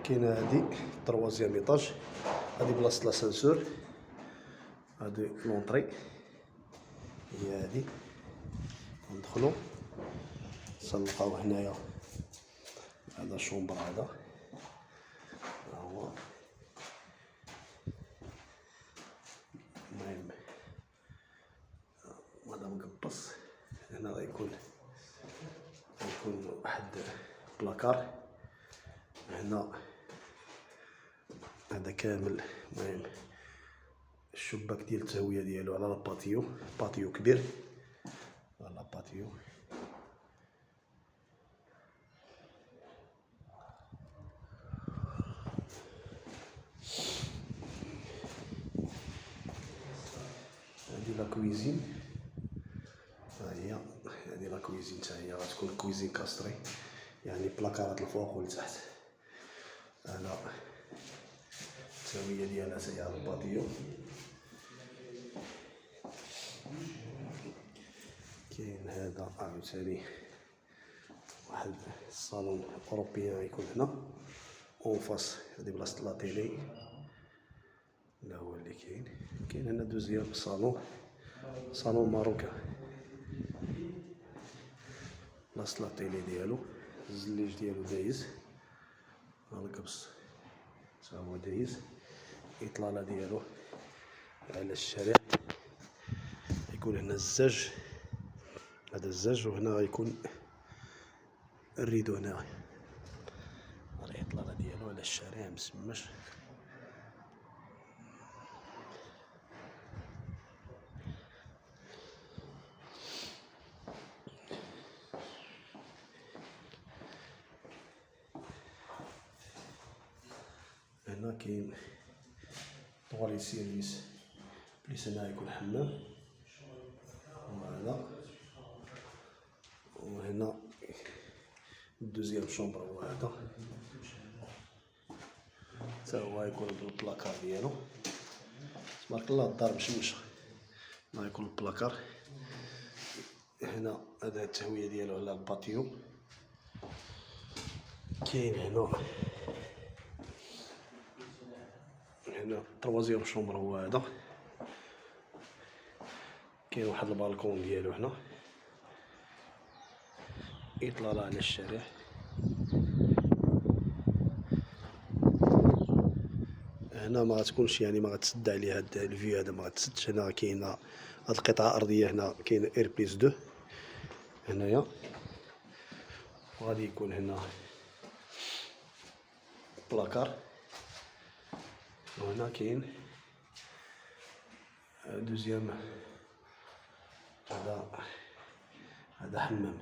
كاينه هادي تروازيام ايطاج، هادي بلاصة لاسانسور، هادي لونطري هي هادي. ندخلو نلقاو هنايا هذا شومبر، هذا هو. المهم هذا مقبص. هنا غيكون واحد بلاكار هنا، هذا كامل. المهم الشباك ديال التهويه ديالو على لاباتيو، باتيو كبير، فوالا باتيو. هادي لا كويزين، ها هي هادي لا كويزين حتى هي غتكون كويزين كاستري، يعني بلاكارات الفوق والتحت. هنا التهويه ديالها حتى هي على الباتيو. كاين هذا عاوتاني واحد الصالون اوروبيان غيكون هنا اون فاس، هادي بلاصة لا تيلي، هذا هو اللي كاين هنا. دوزيام صالون ماروكان، بلاصة لا تيلي ديالو، الزليج ديالو دايز، ها الكبس تا هو دايز، الاطلالة ديالو على الشارع. يكون هنا الزاج، هذا الزاج، وهنا غيكون الريدو. هنا الاطلالة ديالو على الشارع مسماش. هنا كاين طواليت سيرفيس، بليس هنا يكون حمام، وهذا. وهنا الدوزيام شومبر هو هذا، حتى هو يكون بالبلاكار ديالو. تبارك الله الدار مشمشة. هنا يكون البلاكار. هنا هذا التهوية ديالو على الباتيو. كاين هنا تروازيام شومبر هو هذا. كاين واحد البالكون ديالو هنا، اطلالة على الشارع. هنا ما غتكونش، يعني ما غتسد عليه هاد الفيو، هذا ما غتسدش. هنا كاينه هاد القطعه الارضيه، هنا كاين اير بليس 2 هنايا، وغادي يكون هنا بلاكار. وهنا كاين دوزيام، هذا حمام.